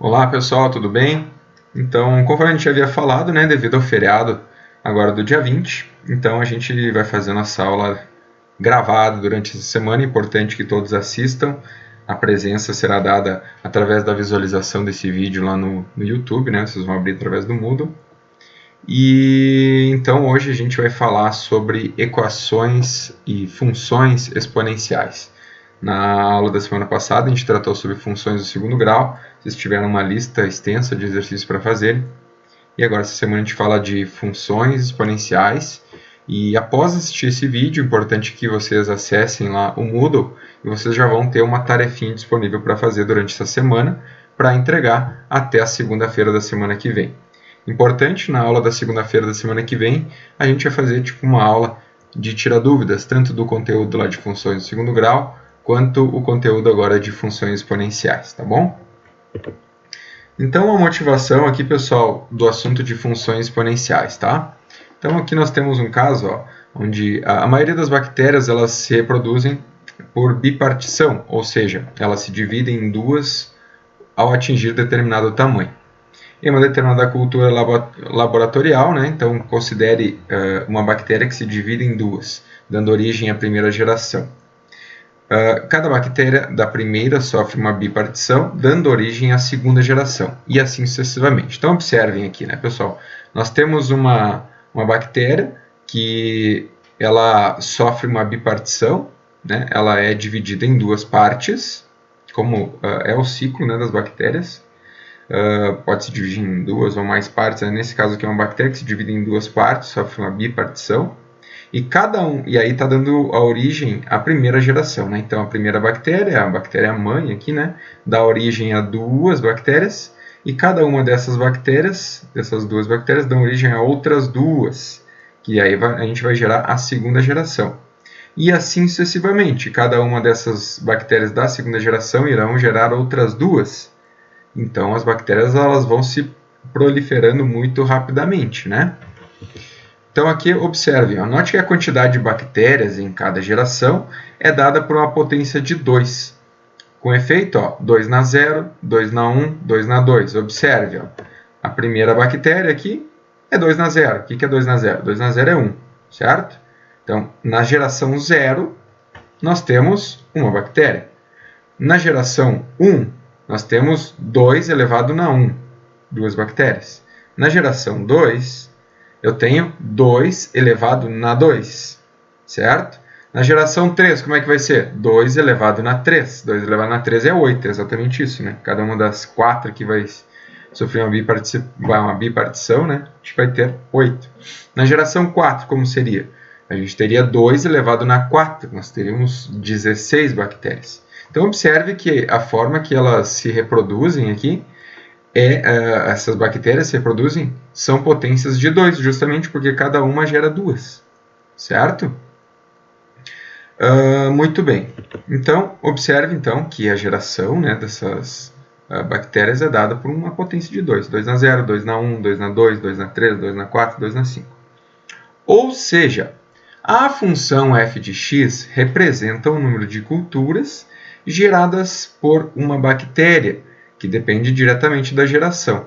Olá pessoal, tudo bem? Então, conforme a gente havia falado, né, devido ao feriado agora do dia 20, então a gente vai fazer nossa aula gravada durante essa semana. É importante que todos assistam. A presença será dada através da visualização desse vídeo lá no YouTube, né? Vocês vão abrir através do Moodle. E então hoje a gente vai falar sobre equações e funções exponenciais. Na aula da semana passada a gente tratou sobre funções do segundo grau, vocês tiveram uma lista extensa de exercícios para fazer. E agora essa semana a gente fala de funções exponenciais. E após assistir esse vídeo, é importante que vocês acessem lá o Moodle e vocês já vão ter uma tarefinha disponível para fazer durante essa semana para entregar até a segunda-feira da semana que vem. Importante, na aula da segunda-feira da semana que vem, a gente vai fazer tipo uma aula de tirar dúvidas, tanto do conteúdo lá de funções do segundo grau, quanto o conteúdo agora de funções exponenciais, tá bom? Então, a motivação aqui, pessoal, do assunto de funções exponenciais, tá? Então, aqui nós temos um caso, ó, onde a maioria das bactérias elas se reproduzem por bipartição, ou seja, elas se dividem em duas ao atingir determinado tamanho. Em uma determinada cultura laboratorial, né? Então considere uma bactéria que se divide em duas, dando origem à primeira geração. Cada bactéria da primeira sofre uma bipartição, dando origem à segunda geração, e assim sucessivamente. Então observem aqui, né, pessoal? Nós temos uma bactéria que ela sofre uma bipartição, né? Ela é dividida em duas partes, como é o ciclo, né, das bactérias. Pode se dividir em duas ou mais partes, né? Nesse caso aqui é uma bactéria que se divide em duas partes, sofre uma bipartição, e aí está dando a origem à primeira geração, né? Então a primeira bactéria, a bactéria mãe aqui, né, dá origem a duas bactérias, e cada uma dessas duas bactérias, dão origem a outras duas, que aí a gente vai gerar a segunda geração. E assim sucessivamente, cada uma dessas bactérias da segunda geração irão gerar outras duas. Então as bactérias elas vão se proliferando muito rapidamente, né? Então aqui observe, note que a quantidade de bactérias em cada geração é dada por uma potência de 2. Com efeito, 2 na 0, 2 na 1, 2 na 2. Observe, a primeira bactéria aqui é 2 na 0. O que é 2 na 0? 2 na 0 é 1, certo? Então, na geração 0, nós temos uma bactéria. Na geração 1, nós temos 2 elevado na 1, duas bactérias. Na geração 2, eu tenho 2 elevado na 2, certo? Na geração 3, como é que vai ser? 2 elevado na 3. 2 elevado na 3 é 8, é exatamente isso, né? Cada uma das 4 que vai sofrer uma bipartição, né? A gente vai ter 8. Na geração 4, como seria? A gente teria 2 elevado na 4, nós teríamos 16 bactérias. Então, observe que a forma que elas se reproduzem aqui, essas bactérias se reproduzem, são potências de 2, justamente porque cada uma gera 2, certo? Muito bem. Então, observe então, que a geração, né, dessas bactérias é dada por uma potência de 2. 2 na 0, 2 na 1, 2 na 2, 2 na 3, 2 na 4, 2 na 5. Ou seja, a função f de x representa o número de culturas geradas por uma bactéria, que depende diretamente da geração.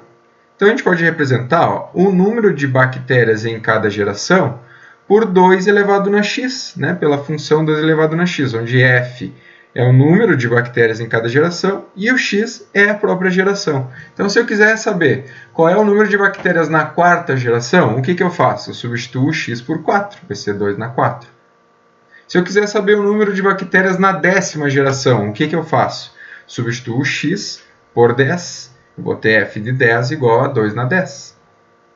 Então, a gente pode representar o número de bactérias em cada geração por 2 elevado na x, né, pela função 2 elevado na x, onde f é o número de bactérias em cada geração e o x é a própria geração. Então, se eu quiser saber qual é o número de bactérias na quarta geração, o que eu faço? Eu substituo o x por 4, vai ser 2 na 4. Se eu quiser saber o número de bactérias na 10ª geração, o que eu faço? Substituo o x por 10, eu vou ter f de 10 igual a 2 na 10,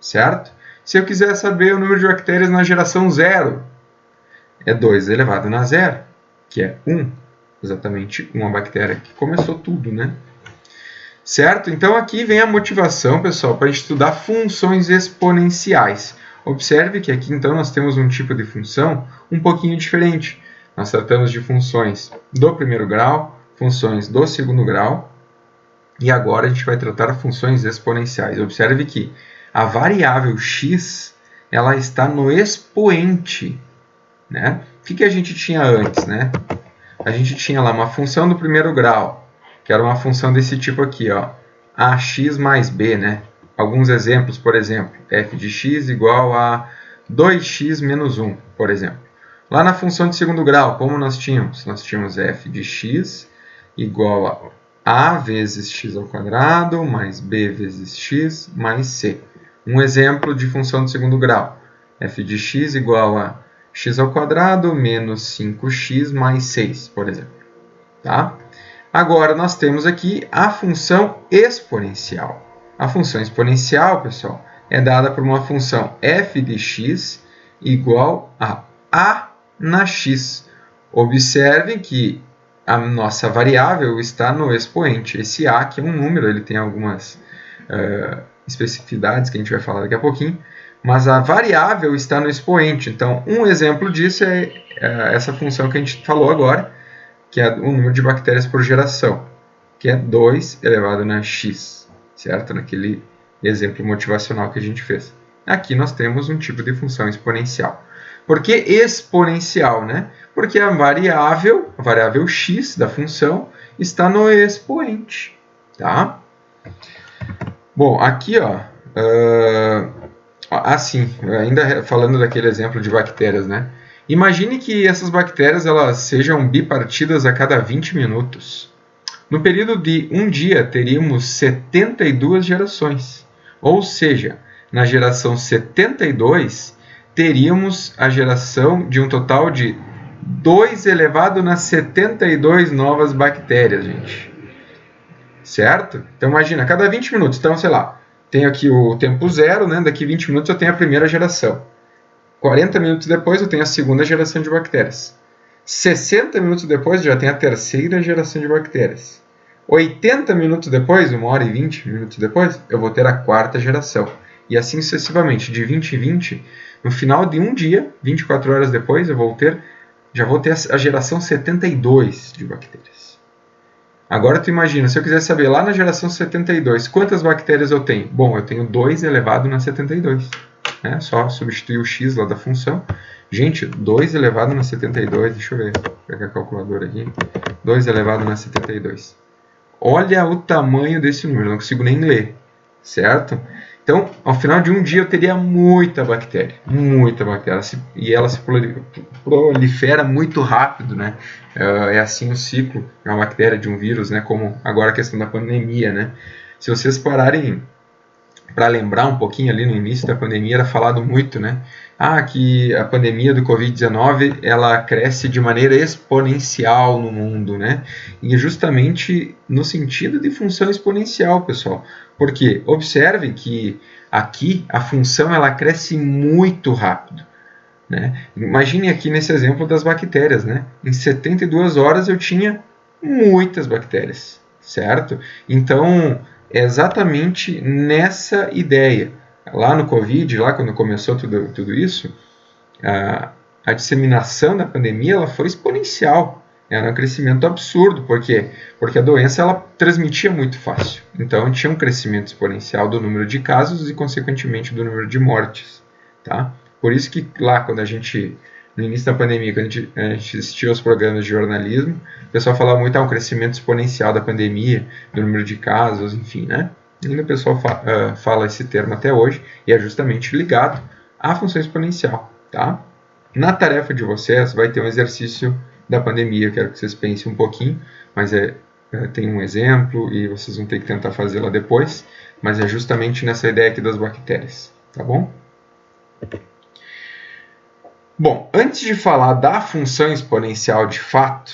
certo? Se eu quiser saber o número de bactérias na geração 0, é 2 elevado na 0, que é 1. Exatamente uma bactéria que começou tudo, né? Certo? Então aqui vem a motivação, pessoal, para a gente estudar funções exponenciais. Observe que aqui então nós temos um tipo de função um pouquinho diferente. Nós tratamos de funções do primeiro grau, funções do segundo grau, e agora a gente vai tratar funções exponenciais. Observe que a variável x ela está no expoente, né? O que a gente tinha antes, né? A gente tinha lá uma função do primeiro grau, que era uma função desse tipo aqui, ax mais b, né? Alguns exemplos, por exemplo, f de x igual a 2x menos 1, por exemplo. Lá na função de segundo grau, como nós tínhamos? Nós tínhamos f de x igual a vezes x ao quadrado mais b vezes x mais c. Um exemplo de função de segundo grau, f de x igual a x ao quadrado menos 5x mais 6, por exemplo. Tá? Agora, nós temos aqui a função exponencial. A função exponencial, pessoal, é dada por uma função f de x igual a na x. Observem que a nossa variável está no expoente. Esse a, que é um número, ele tem algumas especificidades que a gente vai falar daqui a pouquinho, mas a variável está no expoente. Então, um exemplo disso é essa função que a gente falou agora, que é o número de bactérias por geração, que é 2 elevado na x, certo? Naquele exemplo motivacional que a gente fez. Aqui nós temos um tipo de função exponencial. Por que exponencial, né? Porque a variável x da função está no expoente, tá? Bom, aqui, ó, assim, ainda falando daquele exemplo de bactérias, né? Imagine que essas bactérias elas sejam bipartidas a cada 20 minutos. No período de um dia, teríamos 72 gerações. Ou seja, na geração 72, teríamos a geração de um total de 2 elevado na 72 novas bactérias, gente. Certo? Então, imagina, a cada 20 minutos. Então, sei lá, tenho aqui o tempo zero, né? Daqui 20 minutos eu tenho a primeira geração. 40 minutos depois eu tenho a segunda geração de bactérias. 60 minutos depois eu já tenho a terceira geração de bactérias. 80 minutos depois, 1 hora e 20 minutos depois, eu vou ter a quarta geração. E assim sucessivamente, de 20 em 20, no final de um dia, 24 horas depois, já vou ter a geração 72 de bactérias. Agora tu imagina, se eu quiser saber lá na geração 72, quantas bactérias eu tenho? Bom, eu tenho 2 elevado na 72. Né? Só substituir o x lá da função. Gente, 2 elevado na 72, deixa eu ver, vou pegar a calculadora aqui. 2 elevado na 72. Olha o tamanho desse número, não consigo nem ler, certo? Então, ao final de um dia eu teria muita bactéria, e ela se prolifera muito rápido, né? É assim o ciclo de uma bactéria, de um vírus, né? Como agora a questão da pandemia, né? Se vocês pararem para lembrar um pouquinho ali no início da pandemia, era falado muito, né? Que a pandemia do Covid-19 ela cresce de maneira exponencial no mundo, né? E justamente no sentido de função exponencial, pessoal. Porque observem que aqui a função ela cresce muito rápido, né? Imagine aqui nesse exemplo das bactérias, né? Em 72 horas eu tinha muitas bactérias, certo? Então, é exatamente nessa ideia. Lá no Covid, lá quando começou tudo isso, a disseminação da pandemia ela foi exponencial. Era um crescimento absurdo. Por quê? Porque a doença ela transmitia muito fácil. Então, tinha um crescimento exponencial do número de casos e, consequentemente, do número de mortes. Tá? Por isso que lá, quando a gente, no início da pandemia, quando a gente assistia aos programas de jornalismo, o pessoal falava muito um crescimento exponencial da pandemia, do número de casos, enfim, né? E ainda o pessoal fala esse termo até hoje, e é justamente ligado à função exponencial, tá? Na tarefa de vocês vai ter um exercício da pandemia, eu quero que vocês pensem um pouquinho, mas tem um exemplo e vocês vão ter que tentar fazê-la depois, mas é justamente nessa ideia aqui das bactérias, tá bom? Bom, antes de falar da função exponencial de fato,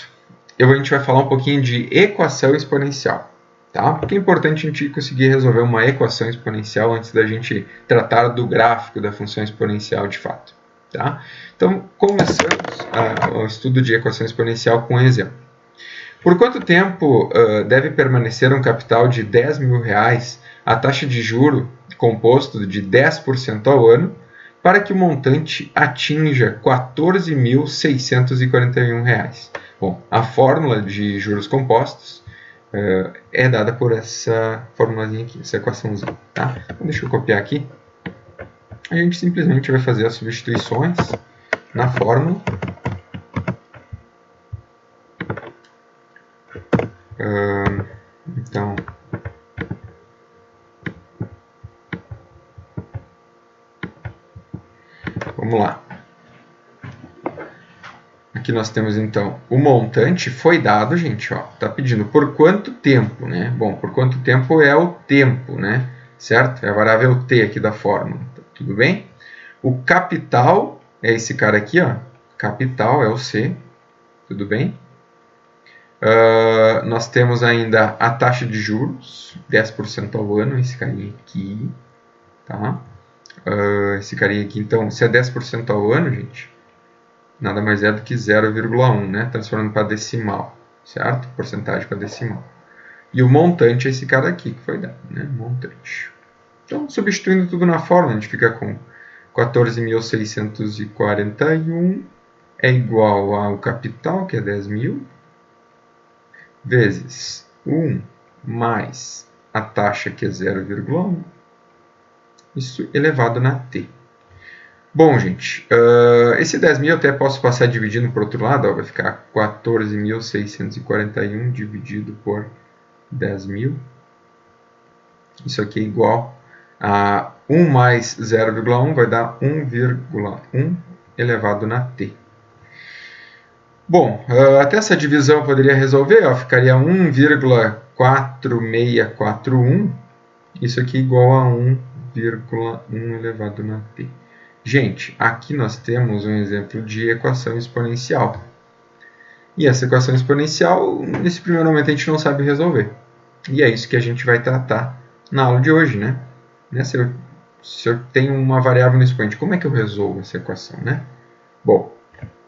a gente vai falar um pouquinho de equação exponencial. Tá? Porque é importante a gente conseguir resolver uma equação exponencial antes da gente tratar do gráfico da função exponencial de fato. Tá? Então, começamos o estudo de equação exponencial com um exemplo. Por quanto tempo deve permanecer um capital de R$10.000 a taxa de juro composto de 10% ao ano para que o montante atinja R$14.641? Bom, a fórmula de juros compostos é dada por essa formulazinha aqui, essa equaçãozinha, tá? Então, deixa eu copiar aqui. A gente simplesmente vai fazer as substituições na fórmula. Então, vamos lá. Aqui nós temos, então, o montante foi dado, gente, ó, tá pedindo por quanto tempo, né? Bom, por quanto tempo é o tempo, né? Certo? É a variável t aqui da fórmula, tudo bem? O capital é esse cara aqui, ó. Capital é o C, tudo bem? Nós temos ainda a taxa de juros, 10% ao ano, esse carinha aqui, tá? Esse carinha aqui, então, se é 10% ao ano, gente, nada mais é do que 0,1, né? Transformando para decimal, certo? Porcentagem para decimal. E o montante é esse cara aqui que foi dado, né? Montante. Então, substituindo tudo na fórmula, a gente fica com 14.641 é igual ao capital, que é 10.000, vezes 1 mais a taxa, que é 0,1, isso elevado na t. Bom, gente, esse 10.000 eu até posso passar dividindo por outro lado, ó, vai ficar 14.641 dividido por 10.000. Isso aqui é igual a 1 mais 0,1 vai dar 1,1 elevado na t. Bom, até essa divisão eu poderia resolver, ó, ficaria 1,4641, isso aqui é igual a 1,1 elevado na t. Gente, aqui nós temos um exemplo de equação exponencial. E essa equação exponencial, nesse primeiro momento, a gente não sabe resolver. E é isso que a gente vai tratar na aula de hoje, né? Se eu tenho uma variável no expoente, como é que eu resolvo essa equação, né? Bom,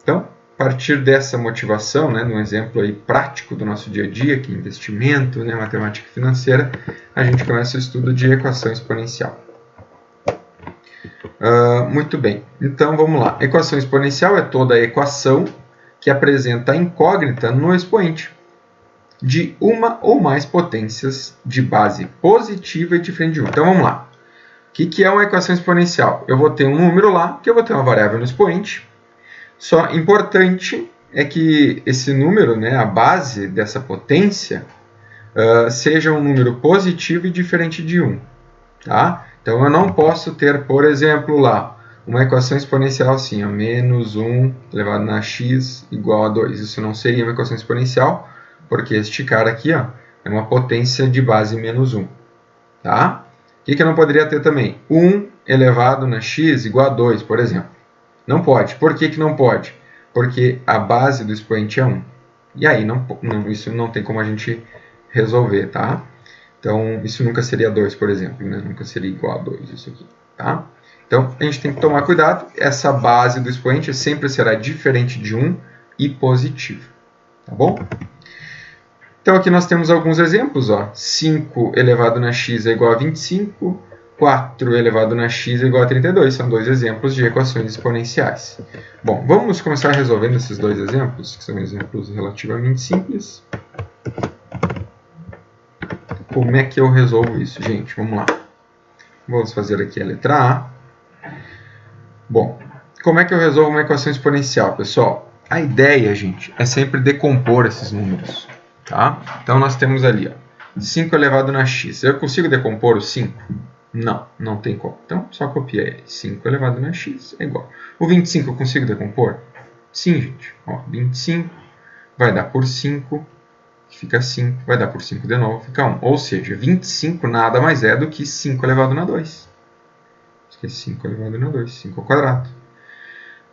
então, a partir dessa motivação, né, no exemplo aí prático do nosso dia a dia, que é investimento, né, matemática financeira, a gente começa o estudo de equação exponencial. Muito bem, então vamos lá. Equação exponencial é toda a equação que apresenta a incógnita no expoente de uma ou mais potências de base positiva e diferente de 1. Então vamos lá. O que é uma equação exponencial? Eu vou ter um número lá, que eu vou ter uma variável no expoente. Só importante é que esse número, né, a base dessa potência, seja um número positivo e diferente de 1. Tá? Então, eu não posso ter, por exemplo, lá, uma equação exponencial assim, ó, menos 1 elevado na x igual a 2. Isso não seria uma equação exponencial, porque este cara aqui, ó, é uma potência de base menos 1. Tá? O que eu não poderia ter também? 1 elevado na x igual a 2, por exemplo. Não pode. Por que não pode? Porque a base do expoente é 1. E aí, isso não tem como a gente resolver, tá? Então, isso nunca seria 2, por exemplo, né? Nunca seria igual a 2, isso aqui, tá? Então, a gente tem que tomar cuidado. Essa base do expoente sempre será diferente de 1 e positiva, tá bom? Então, aqui nós temos alguns exemplos, ó. 5 elevado na x é igual a 25, 4 elevado na x é igual a 32. São dois exemplos de equações exponenciais. Bom, vamos começar resolvendo esses dois exemplos, que são exemplos relativamente simples. Como é que eu resolvo isso, gente? Vamos lá. Vamos fazer aqui a letra A. Bom, como é que eu resolvo uma equação exponencial, pessoal? A ideia, gente, é sempre decompor esses números, tá? Então, nós temos ali, ó, 5 elevado na x. Eu consigo decompor o 5? Não, não tem como. Então, só copia ele. 5 elevado na x é igual. O 25 eu consigo decompor? Sim, gente. Ó, 25 vai dar por 5, fica 5, vai dar por 5 de novo, fica 1. Ou seja, 25 nada mais é do que 5 elevado na 2. Isso aqui é 5 elevado na 2, 5 ao quadrado.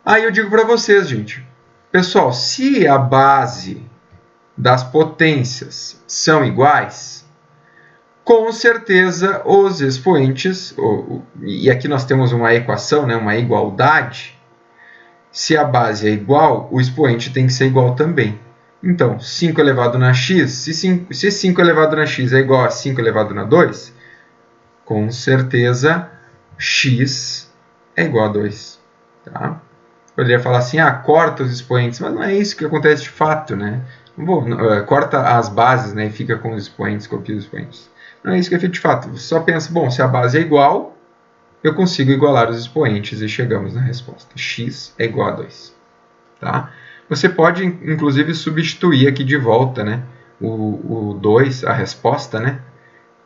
Aí eu digo para vocês, gente. Pessoal, se a base das potências são iguais, com certeza os expoentes, e aqui nós temos uma equação, né, uma igualdade, se a base é igual, o expoente tem que ser igual também. Então, 5 elevado na x, se 5 elevado na x é igual a 5 elevado na 2, com certeza x é igual a 2. Tá? Poderia falar assim, corta os expoentes, mas não é isso que acontece de fato, né? Corta as bases, né, e fica com os expoentes, copia os expoentes. Não é isso que é feito de fato. Você só pensa, bom, se a base é igual, eu consigo igualar os expoentes e chegamos na resposta. X é igual a 2. Tá? Você pode, inclusive, substituir aqui de volta, né, o 2, a resposta, né?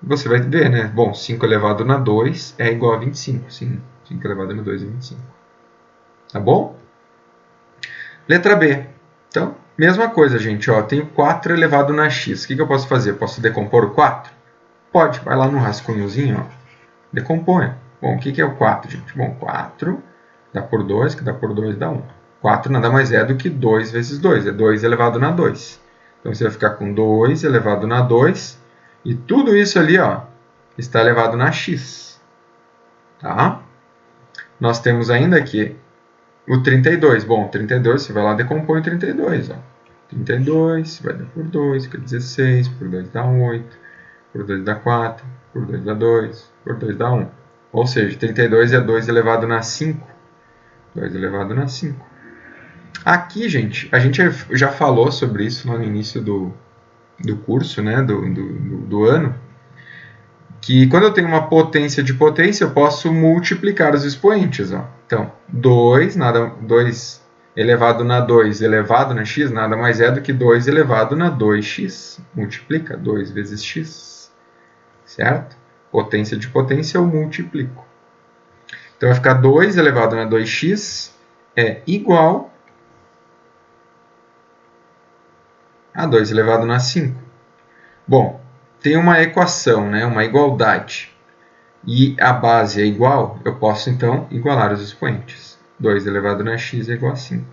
Você vai ver, né? Bom, 5 elevado na 2 é igual a 25. Sim, 5 elevado na 2 é 25. Tá bom? Letra B. Então, mesma coisa, gente. Ó, tenho 4 elevado na x. O que eu posso fazer? Posso decompor o 4? Pode. Vai lá no rascunhozinho. Ó. Decompõe. Bom, o que é o 4, gente? Bom, 4 dá por 2, que dá por 2 dá 1. 4 nada mais é do que 2 vezes 2. É 2 elevado na 2. Então, você vai ficar com 2 elevado na 2. E tudo isso ali, ó, está elevado na x. Tá? Nós temos ainda aqui o 32. Bom, 32, você vai lá e decompõe o 32. Ó. 32 vai dar por 2, que é 16, por 2 dá 8, por 2 dá 4, por 2 dá 2, por 2 dá 1. Ou seja, 32 é 2 elevado na 5. 2 elevado na 5. Aqui, gente, a gente já falou sobre isso lá no início do curso, né, do ano, que quando eu tenho uma potência de potência, eu posso multiplicar os expoentes. Ó. Então, 2 elevado na 2 elevado na x nada mais é do que 2 elevado na 2x. Multiplica 2 vezes x. Certo? Potência de potência eu multiplico. Então, vai ficar 2 elevado na 2x é igual a 2 elevado na 5. Bom, tem uma equação, né, uma igualdade, e a base é igual, eu posso, então, igualar os expoentes. 2 elevado na x é igual a 5.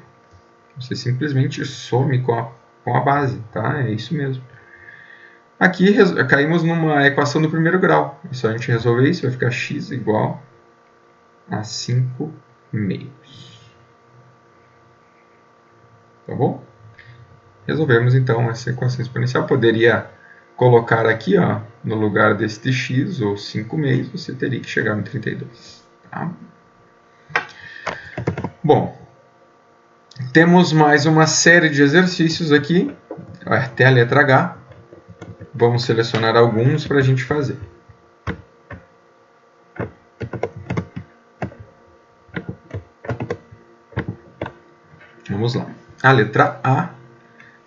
Você simplesmente some com a base, tá? É isso mesmo. Aqui caímos numa equação do primeiro grau. É só a gente resolver isso, vai ficar x igual a 5 meios. Tá bom? Resolvemos, então, essa equação exponencial. Poderia colocar aqui, ó, no lugar deste x, ou 5 meios, você teria que chegar no 32. Tá? Bom, temos mais uma série de exercícios aqui, até a letra H. Vamos selecionar alguns para a gente fazer. Vamos lá. A letra A,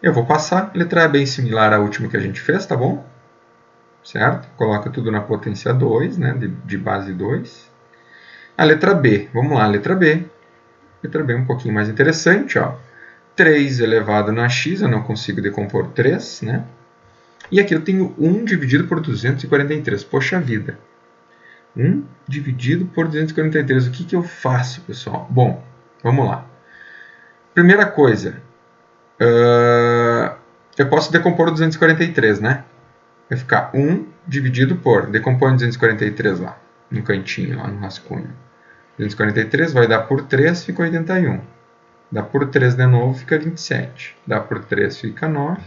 eu vou passar. A letra A é bem similar à última que a gente fez, tá bom? Certo? Coloca tudo na potência 2, né, de base 2. A letra B, vamos lá, a letra B. A letra B é um pouquinho mais interessante, ó. 3 elevado na x, eu não consigo decompor 3, né? E aqui eu tenho 1 dividido por 243. Poxa vida. 1 dividido por 243. O que eu faço, pessoal? Bom, vamos lá. Primeira coisa, eu posso decompor o 243, né? Vai ficar 1 dividido por... Decompõe 243 lá, no cantinho, lá no rascunho. 243 vai dar por 3, fica 81. Dá por 3 de novo, fica 27. Dá por 3, fica 9.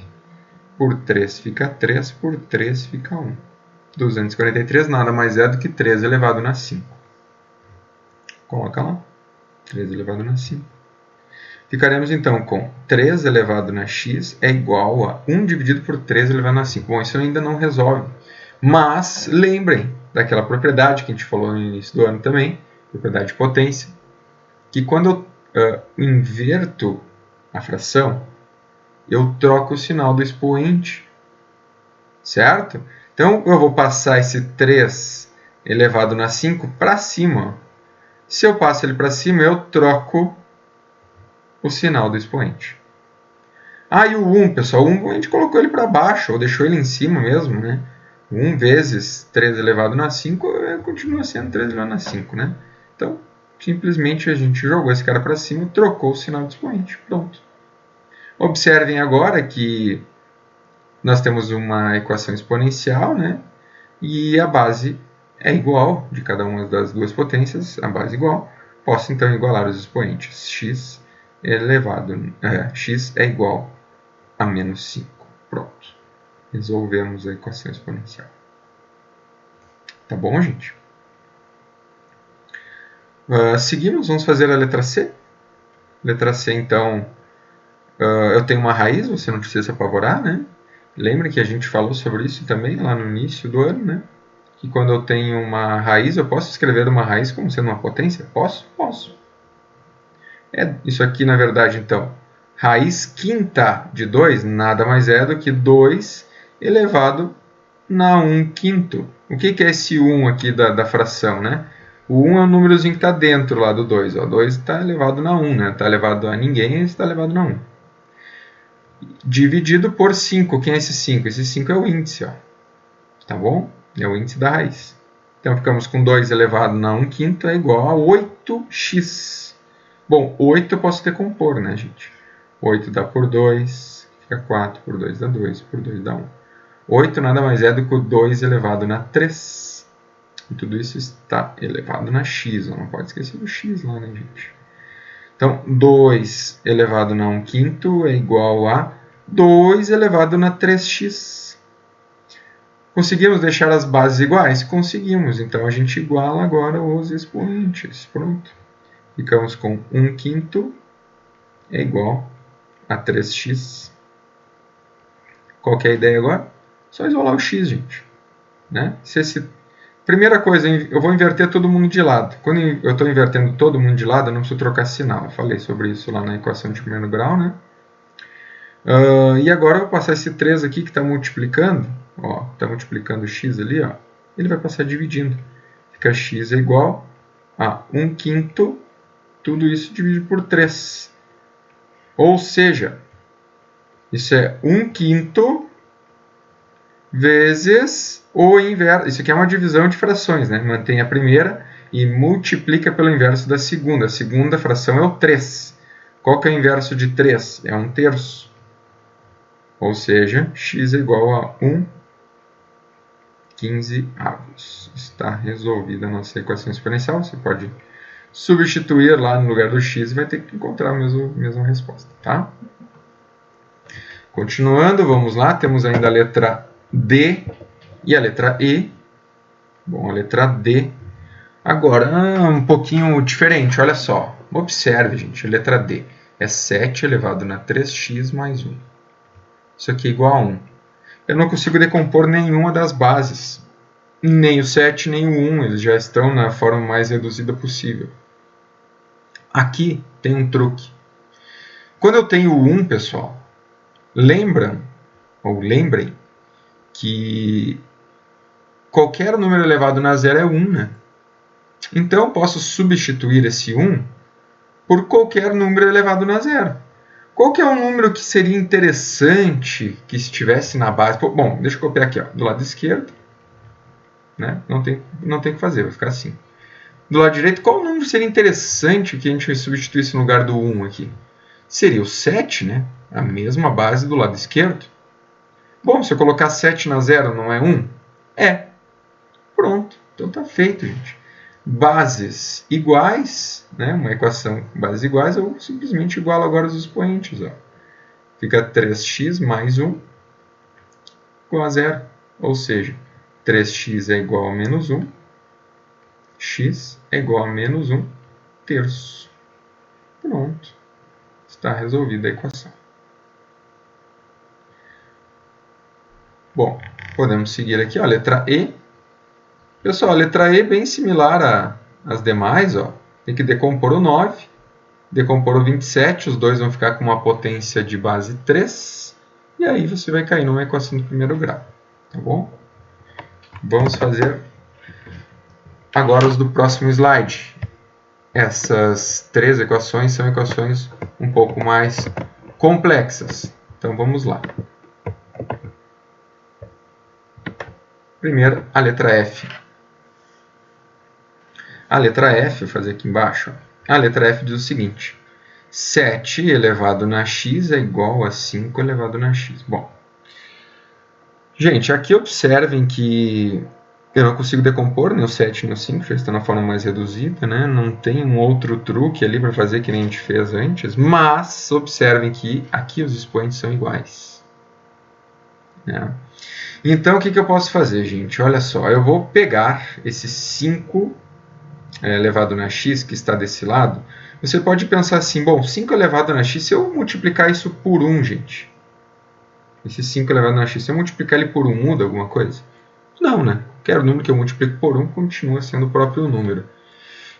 Por 3 fica 3, por 3 fica 1. 243 nada mais é do que 3 elevado na 5. Coloca lá. 3 elevado na 5. Ficaremos então com 3 elevado na x é igual a 1 dividido por 3 elevado na 5. Bom, isso ainda não resolve. Mas lembrem daquela propriedade que a gente falou no início do ano também, propriedade de potência, que quando eu inverto a fração, eu troco o sinal do expoente. Certo? Então, eu vou passar esse 3 elevado na 5 para cima. Se eu passo ele para cima, eu troco o sinal do expoente. Ah, e o 1, pessoal, o 1 a gente colocou ele para baixo, ou deixou ele em cima mesmo, né? 1 vezes 3 elevado na 5 continua sendo 3 elevado na 5, né? Então, simplesmente a gente jogou esse cara para cima e trocou o sinal do expoente. Pronto. Observem agora que nós temos uma equação exponencial, né? E a base é igual de cada uma das duas potências, a base igual. Posso então igualar os expoentes. X é igual a menos 5. Pronto. Resolvemos a equação exponencial. Tá bom, gente? Seguimos, vamos fazer a letra C. Letra C, então, eu tenho uma raiz, você não precisa se apavorar, né? Lembra que a gente falou sobre isso também lá no início do ano, né? Que quando eu tenho uma raiz, eu posso escrever uma raiz como sendo uma potência? Posso? Posso. Isso aqui, na verdade, então, raiz quinta de 2 nada mais é do que 2 elevado na 1 quinto. O que é esse 1 aqui da fração, né? O 1 é o númerozinho que está dentro lá do 2. O 2 está elevado na 1, né? Está elevado a ninguém e está elevado na 1. Dividido por 5. Quem é esse 5? Esse 5 é o índice, ó. Tá bom? É o índice da raiz. Então, ficamos com 2 elevado na 1/5 é igual a 8x. Bom, 8 eu posso decompor, né, gente? 8 dá por 2, fica 4, por 2 dá 2, por 2 dá 1. 8 nada mais é do que o 2 elevado na 3. E tudo isso está elevado na x. Não pode esquecer do x lá, né, gente? Então, 2 elevado na 1/5 é igual a 2 elevado na 3x. Conseguimos deixar as bases iguais? Conseguimos. Então, a gente iguala agora os expoentes. Pronto. Ficamos com 1/5 é igual a 3x. Qual que é a ideia agora? Só isolar o x, gente. Né? Primeira coisa, eu vou inverter todo mundo de lado. Quando eu estou invertendo todo mundo de lado, eu não preciso trocar sinal. Eu falei sobre isso lá na equação de primeiro grau, né? E agora eu vou passar esse 3 aqui que está multiplicando. Está multiplicando o x ali. Ó, ele vai passar dividindo. Fica x é igual a 1/5. Tudo isso dividido por 3. Ou seja, isso é 1/5 vezes o inverso. Isso aqui é uma divisão de frações, né? Mantém a primeira e multiplica pelo inverso da segunda. A segunda fração é o 3. Qual que é o inverso de 3? É 1/3. Ou seja, x é igual a 1/15. Está resolvida a nossa equação exponencial. Você pode substituir lá no lugar do x e vai ter que encontrar a mesma resposta. Tá? Continuando, vamos lá. Temos ainda a letra D e a letra E. Bom, a letra D agora um pouquinho diferente, olha só. Observe, gente, a letra D é 7 elevado na 3x mais 1. Isso aqui é igual a 1. Eu não consigo decompor nenhuma das bases. Nem o 7, nem o 1, eles já estão na forma mais reduzida possível. Aqui tem um truque. Quando eu tenho o 1, pessoal, lembrem que qualquer número elevado na zero é 1, né? Então, eu posso substituir esse 1 por qualquer número elevado na zero. Qual que é um número que seria interessante que estivesse na base? Bom, deixa eu copiar aqui, ó, do lado esquerdo. Né? Não tem o que fazer, vai ficar assim. Do lado direito, qual número seria interessante que a gente substituísse no lugar do 1 aqui? Seria o 7, né? A mesma base do lado esquerdo. Bom, se eu colocar 7 na zero, não é 1? É. Pronto. Então tá feito, gente. Bases iguais, né? Uma equação com bases iguais, eu simplesmente igualo agora os expoentes. Ó. Fica 3x mais 1 igual a 0. Ou seja, 3x é igual a menos 1. X é igual a menos 1/3. Pronto. Está resolvida a equação. Bom, podemos seguir aqui, ó, a letra E. Pessoal, a letra E é bem similar às demais. Ó. Tem que decompor o 9, decompor o 27, os dois vão ficar com uma potência de base 3. E aí você vai cair numa equação do primeiro grau. Tá bom? Vamos fazer agora os do próximo slide. Essas 3 equações são equações um pouco mais complexas. Então vamos lá. Primeiro, a letra F. A letra F, vou fazer aqui embaixo. A letra F diz o seguinte: 7 elevado na x é igual a 5 elevado na x. Bom, gente, aqui observem que eu não consigo decompor nem o 7 nem o 5, já está na forma mais reduzida, né? Não tem um outro truque ali para fazer que nem a gente fez antes, mas observem que aqui os expoentes são iguais. Né? Então, o que eu posso fazer, gente? Olha só, eu vou pegar esse 5 elevado na x que está desse lado. Você pode pensar assim, bom, 5 elevado na x, se eu multiplicar isso por 1, gente, esse 5 elevado na x, se eu multiplicar ele por 1, muda alguma coisa? Não, né? Qualquer número que eu multiplique por 1 continua sendo o próprio número.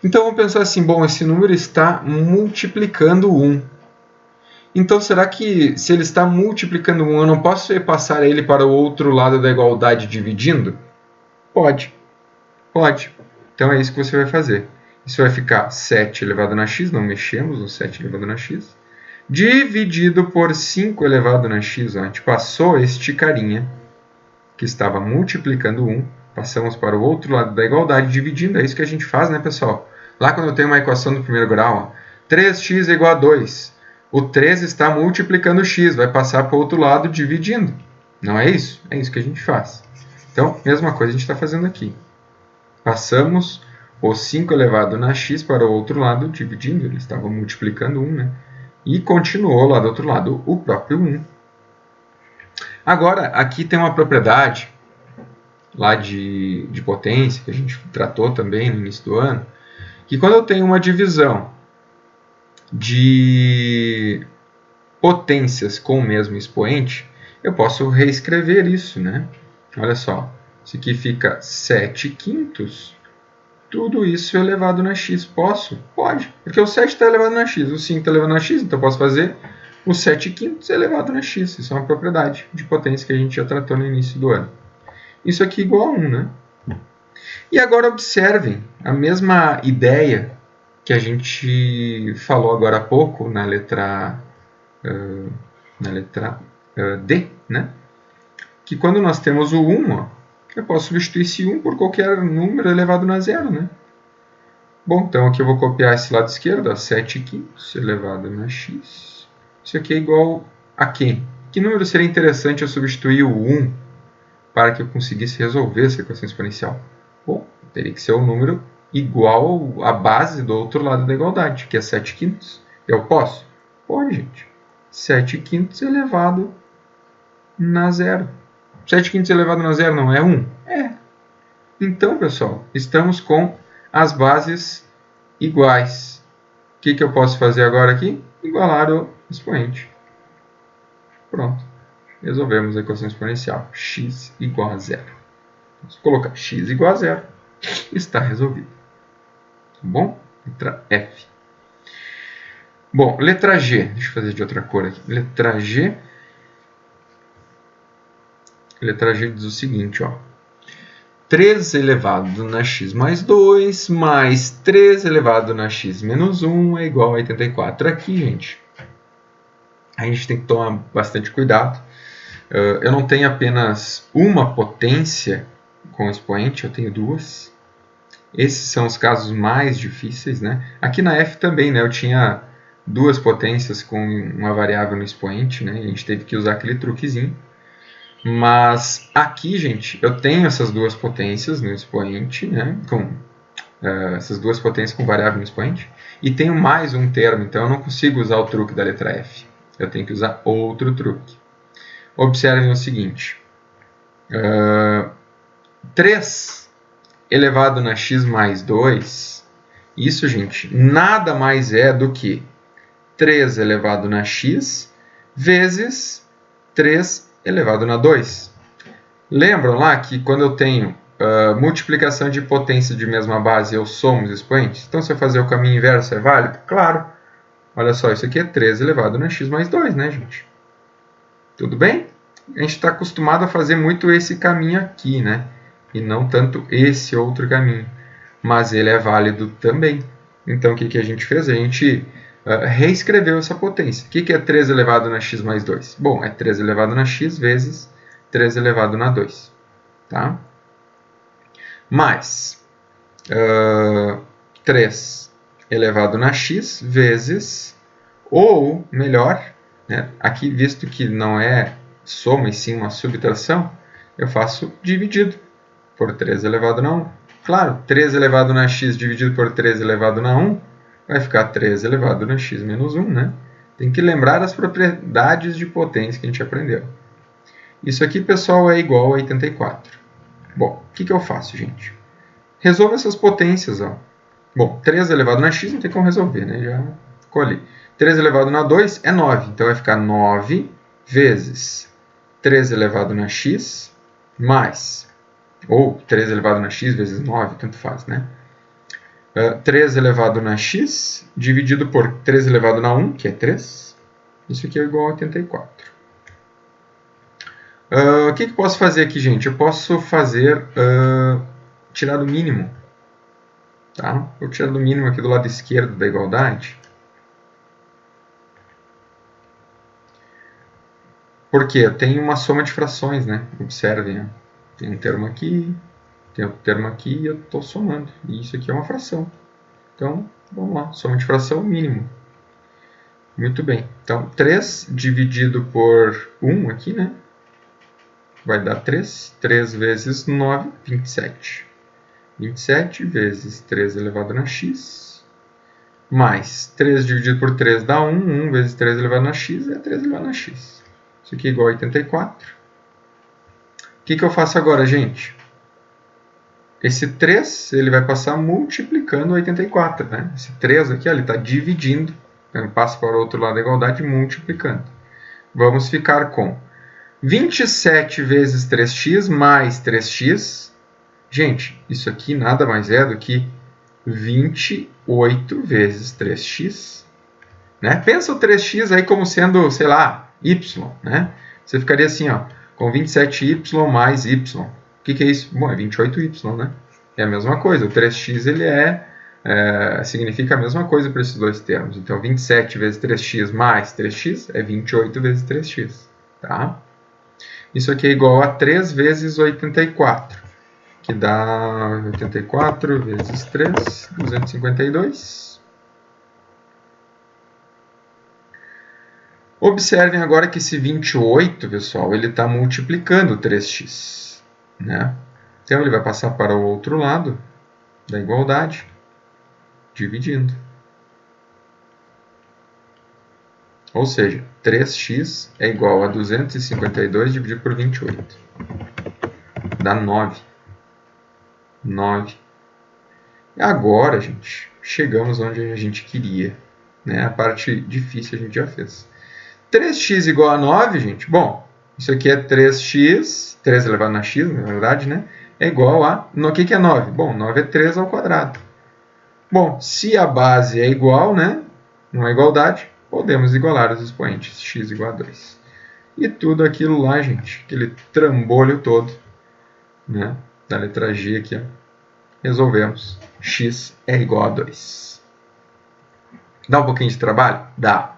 Então, vamos pensar assim, bom, esse número está multiplicando 1. Então, será que se ele está multiplicando 1, eu não posso passar ele para o outro lado da igualdade dividindo? Pode. Pode. Então é isso que você vai fazer. Isso vai ficar 7 elevado na x, não mexemos no 7 elevado na x, dividido por 5 elevado na x. Ó, a gente passou este carinha, que estava multiplicando 1, passamos para o outro lado da igualdade, dividindo. É isso que a gente faz, né, pessoal? Lá quando eu tenho uma equação do primeiro grau, ó, 3x é igual a 2. O 3 está multiplicando x, vai passar para o outro lado dividindo. Não é isso? É isso que a gente faz. Então, mesma coisa a gente está fazendo aqui. Passamos o 5 elevado na x para o outro lado dividindo. Ele estava multiplicando 1, né? E continuou lá do outro lado o próprio 1. Agora, aqui tem uma propriedade lá de potência, que a gente tratou também no início do ano, que quando eu tenho uma divisão de potências com o mesmo expoente, eu posso reescrever isso, né? Olha só, isso aqui fica 7 quintos, tudo isso elevado na x. Posso? Pode, porque o 7 está elevado na x, o 5 está elevado na x, então eu posso fazer o 7 quintos elevado na x. Isso é uma propriedade de potência que a gente já tratou no início do ano. Isso aqui é igual a 1, né? E agora observem a mesma ideia que a gente falou agora há pouco na letra D, né? Que quando nós temos o 1, ó, eu posso substituir esse 1 por qualquer número elevado na zero, né? Bom, então aqui eu vou copiar esse lado esquerdo, ó, 7 quintos elevado na x. Isso aqui é igual a quem? Que número seria interessante eu substituir o 1 para que eu conseguisse resolver essa equação exponencial? Bom, teria que ser um número igual à base do outro lado da igualdade, que é 7 quintos. Eu posso? Pode, gente. 7 quintos elevado na zero. 7 quintos elevado na zero não é 1? É. Então, pessoal, estamos com as bases iguais. O que eu posso fazer agora aqui? Igualar o expoente. Pronto. Resolvemos a equação exponencial. X igual a zero. Vamos colocar x igual a zero. Está resolvido. Tá bom? Letra F. Bom, letra G. Deixa eu fazer de outra cor aqui. Letra G. Letra G diz o seguinte, ó. 3 elevado na x mais 2 mais 3 elevado na x menos 1 é igual a 84. Aqui, gente, a gente tem que tomar bastante cuidado. Eu não tenho apenas uma potência com expoente, eu tenho duas. Esses são os casos mais difíceis, né? Aqui na F também, né? Eu tinha duas potências com uma variável no expoente, né? E a gente teve que usar aquele truquezinho. Mas aqui, gente, eu tenho essas duas potências no expoente, né? Essas duas potências com variável no expoente. E tenho mais um termo, então eu não consigo usar o truque da letra F. Eu tenho que usar outro truque. Observem o seguinte. 3 elevado na x mais 2, isso, gente, nada mais é do que 3 elevado na x vezes 3 elevado na 2. Lembram lá que quando eu tenho multiplicação de potência de mesma base, eu somo os expoentes? Então, se eu fazer o caminho inverso, é válido? Claro. Olha só, isso aqui é 3 elevado na x mais 2, né, gente? Tudo bem? A gente está acostumado a fazer muito esse caminho aqui, né? E não tanto esse outro caminho. Mas ele é válido também. Então, o que a gente fez? A gente reescreveu essa potência. O que é 3 elevado na x mais 2? Bom, é 3 elevado na x vezes 3 elevado na 2. Tá? Mais 3 elevado na x vezes, ou melhor, né, aqui visto que não é soma e sim uma subtração, eu faço dividido por 3 elevado na 1. Claro, 3 elevado na x dividido por 3 elevado na 1 vai ficar 3 elevado na x menos 1, né? Tem que lembrar as propriedades de potência que a gente aprendeu. Isso aqui, pessoal, é igual a 84. Bom, o que eu faço, gente? Resolvo essas potências, ó. Bom, 3 elevado na x não tem como resolver, né? Já colhi. 3 elevado na 2 é 9, então vai ficar 9 vezes 3 elevado na x mais, ou 3 elevado na x vezes 9, tanto faz, né? 3 elevado na x dividido por 3 elevado na 1, que é 3. Isso aqui é igual a 84. O que eu posso fazer aqui, gente? Eu posso fazer tirar o mínimo. Tá? Vou tirar do mínimo aqui do lado esquerdo da igualdade. Porque eu tenho uma soma de frações, né? Observem, ó. Tem um termo aqui, tem outro termo aqui e eu estou somando. E isso aqui é uma fração. Então, vamos lá. Soma de fração mínimo. Muito bem. Então, 3 dividido por 1 aqui, né? Vai dar 3. 3 vezes 9, 27. 27 vezes 3 elevado na x. Mais 3 dividido por 3 dá 1. 1 vezes 3 elevado na x é 3 elevado na x. Isso aqui é igual a 84. O que eu faço agora, gente? Esse 3 ele vai passar multiplicando 84. Né? Esse 3 aqui ó, ele está dividindo. Então, passa para o outro lado da igualdade multiplicando. Vamos ficar com 27 vezes 3x mais 3x. Gente, isso aqui nada mais é do que 28 vezes 3x. Né? Pensa o 3x aí como sendo, sei lá, y. Né? Você ficaria assim, ó, com 27y mais y. O que é isso? Bom, é 28y, né? É a mesma coisa. O 3x ele significa a mesma coisa para esses dois termos. Então, 27 vezes 3x mais 3x é 28 vezes 3x. Tá? Isso aqui é igual a 3 vezes 84, que dá 84 vezes 3, 252. Observem agora que esse 28, pessoal, ele está multiplicando 3x. Né? Então, ele vai passar para o outro lado da igualdade, dividindo. Ou seja, 3x é igual a 252 dividido por 28. Dá 9. 9. E agora, gente, chegamos onde a gente queria. Né? A parte difícil a gente já fez. 3x igual a 9, gente. Bom, isso aqui é 3x, 3 elevado na x, na verdade, né? É igual a... O que é 9? Bom, 9 é 3 ao quadrado. Bom, se a base é igual, né? Numa igualdade, podemos igualar os expoentes. X igual a 2. E tudo aquilo lá, gente, aquele trambolho todo, né? Da letra G aqui, ó. Resolvemos. X é igual a 2. Dá um pouquinho de trabalho? Dá.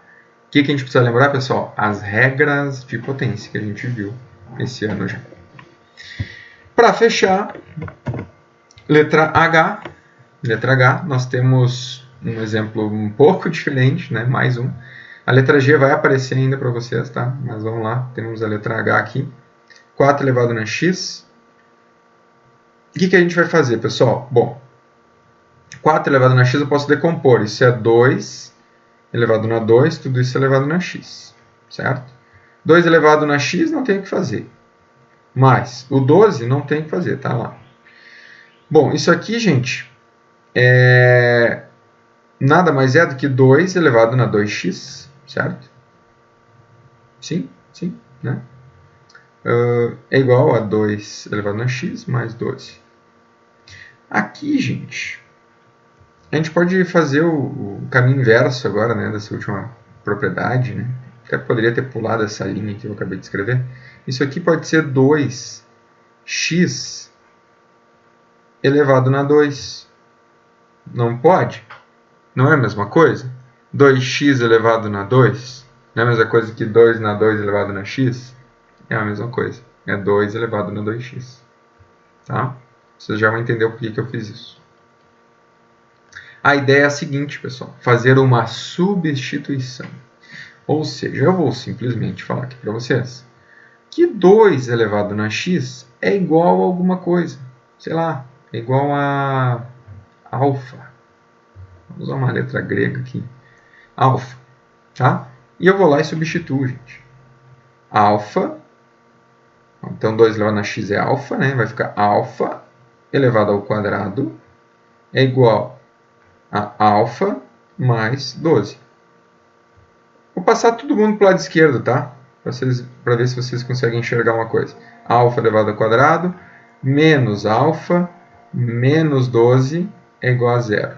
O que a gente precisa lembrar, pessoal? As regras de potência que a gente viu esse ano já. Para fechar, letra H. Letra H, nós temos um exemplo um pouco diferente, né? Mais um. A letra G vai aparecer ainda para vocês, tá? Mas vamos lá, temos a letra H aqui. 4 elevado na x. O que a gente vai fazer, pessoal? Bom, 4 elevado na x eu posso decompor. Isso é 2 elevado na 2, tudo isso é elevado na x, certo? 2 elevado na x não tem o que fazer. Mas o 12 não tem o que fazer, tá lá. Bom, isso aqui, gente, nada mais é do que 2 elevado na 2x, certo? Sim, sim, né? É igual a 2 elevado na x mais 12. Aqui, gente, a gente pode fazer o caminho inverso agora, né, dessa última propriedade, né? Até poderia ter pulado essa linha que eu acabei de escrever. Isso aqui pode ser 2x elevado na 2. Não pode? Não é a mesma coisa? 2x elevado na 2 não é a mesma coisa que 2 na 2 elevado na x? É a mesma coisa. É 2 elevado na 2x. Tá? Vocês já vão entender o porquê que eu fiz isso. A ideia é a seguinte, pessoal. Fazer uma substituição. Ou seja, eu vou simplesmente falar aqui para vocês que 2 elevado na x é igual a alguma coisa. Sei lá, é igual a alfa. Vou usar uma letra grega aqui. Alfa. Tá? E eu vou lá e substituo, gente. Alfa. Então, 2 elevado na x é alfa, né? Vai ficar alfa elevado ao quadrado é igual a alfa mais 12. Vou passar todo mundo para o lado esquerdo, tá? Para ver se vocês conseguem enxergar uma coisa. Alfa elevado ao quadrado menos alfa menos 12 é igual a zero.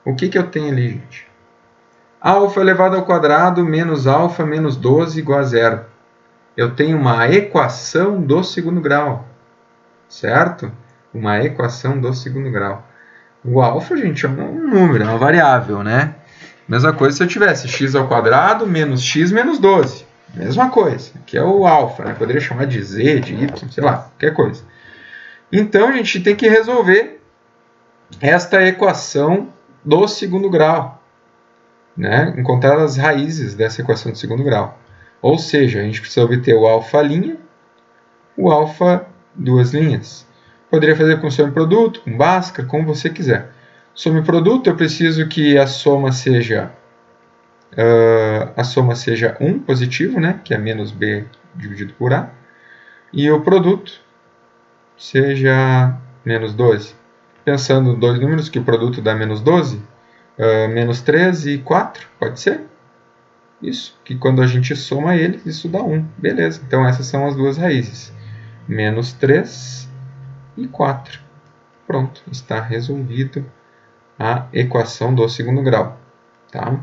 O que eu tenho ali, gente? Alfa elevado ao quadrado menos alfa menos 12 igual a zero. Eu tenho uma equação do segundo grau, certo? Uma equação do segundo grau. O alfa, gente, é um número, é uma variável, né? Mesma coisa se eu tivesse x ao quadrado menos x menos 12. Mesma coisa, que é o alfa, né? Poderia chamar de z, de y, sei lá, qualquer coisa. Então, a gente tem que resolver esta equação do segundo grau, né? Encontrar as raízes dessa equação do segundo grau. Ou seja, a gente precisa obter o alfa linha, o alfa duas linhas. Poderia fazer com some produto, com Bhaskara, como você quiser. Some produto, eu preciso que a soma seja 1 positivo, né? Que é menos b dividido por a. E o produto seja menos 12. Pensando em dois números, que o produto dá menos 12, menos 3 e 4, pode ser? Isso, que quando a gente soma eles, isso dá 1. Beleza, então essas são as duas raízes. Menos 3 e 4. Pronto, está resolvido a equação do segundo grau. Tá?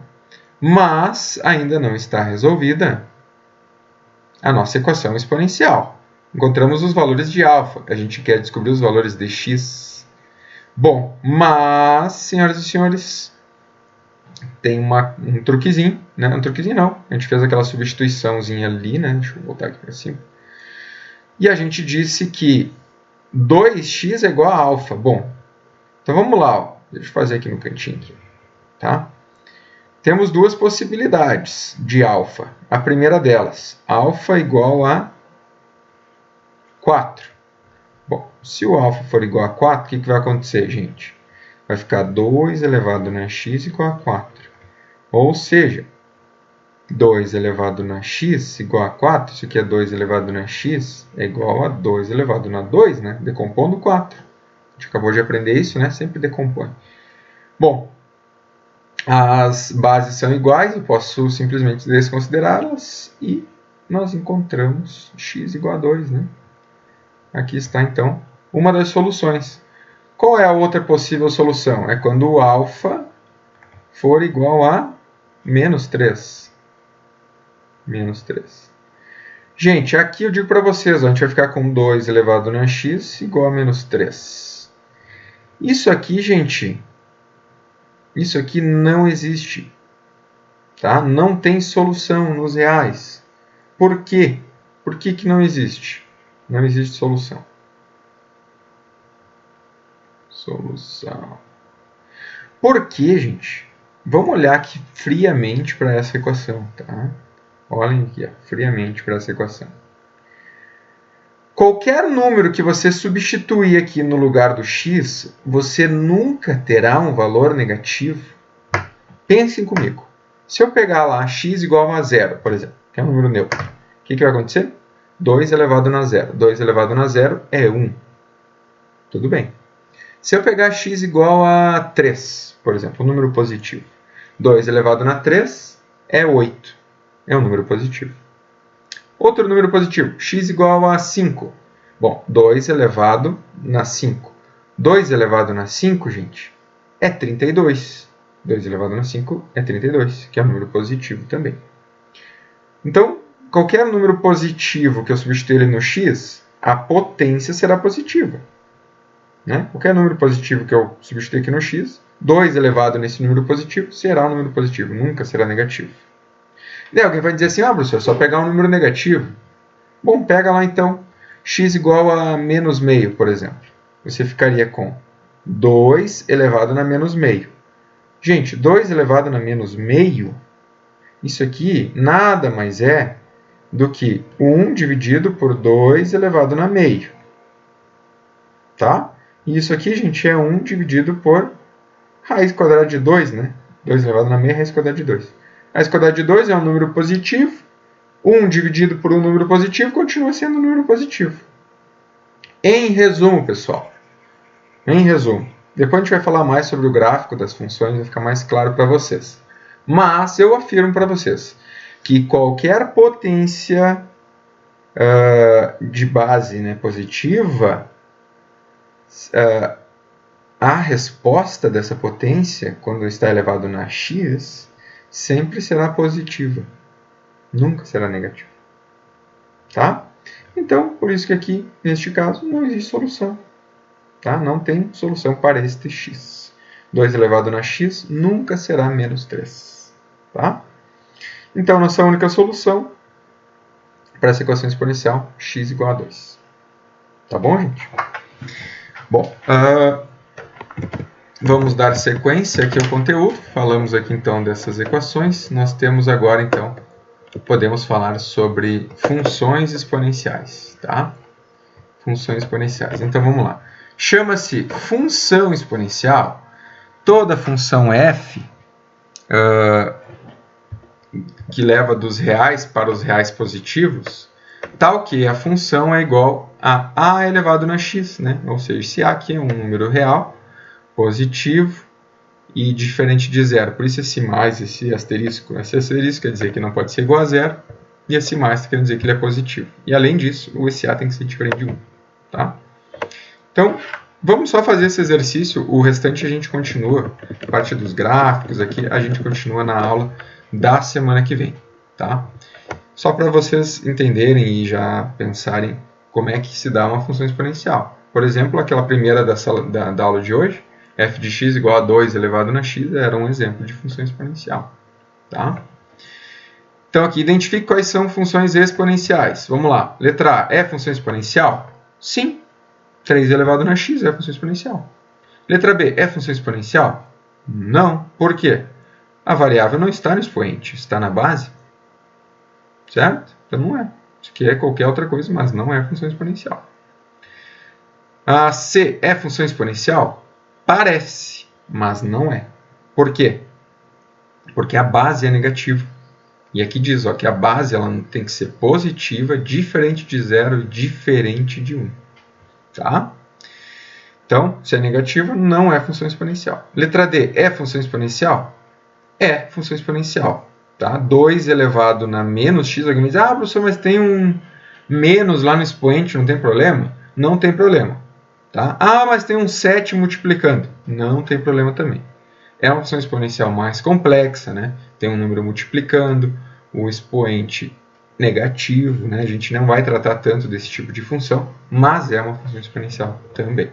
Mas ainda não está resolvida a nossa equação exponencial. Encontramos os valores de alfa. A gente quer descobrir os valores de x. Bom, mas, senhoras e senhores, tem um truquezinho, né? Um truquezinho não. A gente fez aquela substituiçãozinha ali, né? Deixa eu voltar aqui para cima. E a gente disse que 2x é igual a alfa. Bom, então vamos lá. Ó. Deixa eu fazer aqui no cantinho. Tá? Temos duas possibilidades de alfa. A primeira delas, alfa igual a 4. Bom, se o alfa for igual a 4, o que vai acontecer, gente? Vai ficar 2 elevado na x igual a 4. Ou seja, 2 elevado na x igual a 4, isso aqui é 2 elevado na x, é igual a 2 elevado na 2, né? Decompondo 4. A gente acabou de aprender isso, né? Sempre decompõe. Bom, as bases são iguais, eu posso simplesmente desconsiderá-las e nós encontramos x igual a 2, né? Aqui está, então, uma das soluções. Qual é a outra possível solução? É quando o alfa for igual a menos 3. Menos 3. Gente, aqui eu digo para vocês, ó, a gente vai ficar com 2 elevado na x igual a menos 3. Isso aqui, gente, isso aqui não existe. Tá? Não tem solução nos reais. Por quê? Por que não existe? Não existe solução. Solução. Por quê, gente? Vamos olhar aqui friamente para essa equação. Tá? Olhem aqui, ó, friamente para essa equação. Qualquer número que você substituir aqui no lugar do x, você nunca terá um valor negativo. Pensem comigo. Se eu pegar lá x igual a 0, por exemplo, que é um número neutro, o que vai acontecer? 2 elevado na 0. 2 elevado na 0 é 1. Tudo bem. Se eu pegar x igual a 3, por exemplo, um número positivo, 2 elevado na 3 é 8. É um número positivo. Outro número positivo, x igual a 5. Bom, 2 elevado na 5. 2 elevado na 5, gente, é 32. 2 elevado na 5 é 32, que é um número positivo também. Então, qualquer número positivo que eu substituir ele no x, a potência será positiva. Né? Qualquer número positivo que eu substituir aqui no x, 2 elevado nesse número positivo será um número positivo, nunca será negativo. E alguém vai dizer assim, professor, é só pegar um número negativo. Bom, pega lá então, x igual a menos meio, por exemplo. Você ficaria com 2 elevado na menos meio. Gente, 2 elevado na menos meio, isso aqui nada mais é do que 1 dividido por 2 elevado na meio. Tá? E isso aqui, gente, é 1 dividido por raiz quadrada de 2, né? 2 elevado na meia, raiz quadrada de 2. A raiz quadrada de 2 é um número positivo. 1 dividido por um número positivo continua sendo um número positivo. Em resumo, pessoal. Em resumo. Depois a gente vai falar mais sobre o gráfico das funções, vai ficar mais claro para vocês. Mas eu afirmo para vocês que qualquer potência de base, né, positiva, a resposta dessa potência, quando está elevado na x, sempre será positiva. Nunca será negativa. Tá? Então, por isso que aqui, neste caso, não existe solução. Tá? Não tem solução para este x. 2 elevado na x nunca será menos 3. Tá? Então, nossa única solução para essa equação exponencial, x igual a 2. Tá bom, gente? Bom, vamos dar sequência aqui ao conteúdo. Falamos aqui, então, dessas equações. Nós temos agora, então, podemos falar sobre funções exponenciais. Tá? Funções exponenciais. Então, vamos lá. Chama-se função exponencial toda função f que leva dos reais para os reais positivos, tal que a função é igual a a elevado na x, né? Ou seja, se a aqui é um número real, positivo e diferente de zero. Por isso esse mais, esse asterisco quer dizer que não pode ser igual a zero, e esse mais quer dizer que ele é positivo. E além disso, o esse a tem que ser diferente de 1. Tá? Então, vamos só fazer esse exercício, o restante a gente continua, a parte dos gráficos aqui, a gente continua na aula da semana que vem, tá? Só para vocês entenderem e já pensarem como é que se dá uma função exponencial. Por exemplo, aquela primeira da aula de hoje, f de x igual a 2 elevado na x, era um exemplo de função exponencial, tá? Então aqui, identifique quais são funções exponenciais. Vamos lá, letra A, é função exponencial? Sim. 3 elevado na x é função exponencial. Letra B, é função exponencial? Não. Por quê? A variável não está no expoente, está na base. Certo? Então não é. Isso aqui é qualquer outra coisa, mas não é função exponencial. A C, é função exponencial? Parece, mas não é. Por quê? Porque a base é negativa. E aqui diz que a base ela tem que ser positiva, diferente de zero e diferente de 1. Tá? Então, se é negativa, não é função exponencial. Letra D, é função exponencial? É função exponencial. Tá? 2 elevado na menos x, alguém me diz, professor, mas tem um menos lá no expoente, não tem problema? Não tem problema. Tá? Mas tem um 7 multiplicando. Não tem problema também. É uma função exponencial mais complexa, né? Tem um número multiplicando, o expoente negativo, né? A gente não vai tratar tanto desse tipo de função, mas é uma função exponencial também. O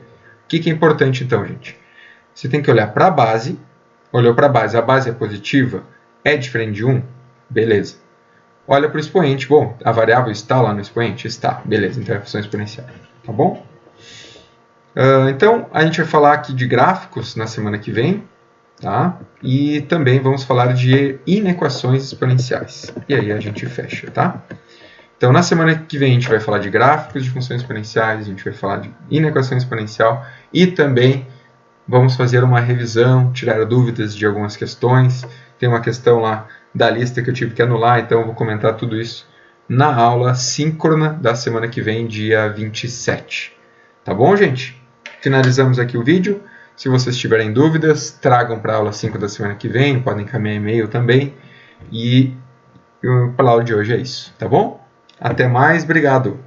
que é importante então, gente? Você tem que olhar para a base. Olhou para a base é positiva? É diferente de 1? Beleza. Olha para o expoente. Bom, a variável está lá no expoente? Está. Beleza, então é função exponencial. Tá bom? Então, a gente vai falar aqui de gráficos na semana que vem. Tá? E também vamos falar de inequações exponenciais. E aí a gente fecha, tá? Então, na semana que vem a gente vai falar de gráficos de funções exponenciais, a gente vai falar de inequação exponencial e também vamos fazer uma revisão, tirar dúvidas de algumas questões. Tem uma questão lá da lista que eu tive que anular, então eu vou comentar tudo isso na aula síncrona da semana que vem, dia 27. Tá bom, gente? Finalizamos aqui o vídeo. Se vocês tiverem dúvidas, tragam para a aula 5 da semana que vem, podem encaminhar e-mail também. E para a aula de hoje é isso, tá bom? Até mais, obrigado!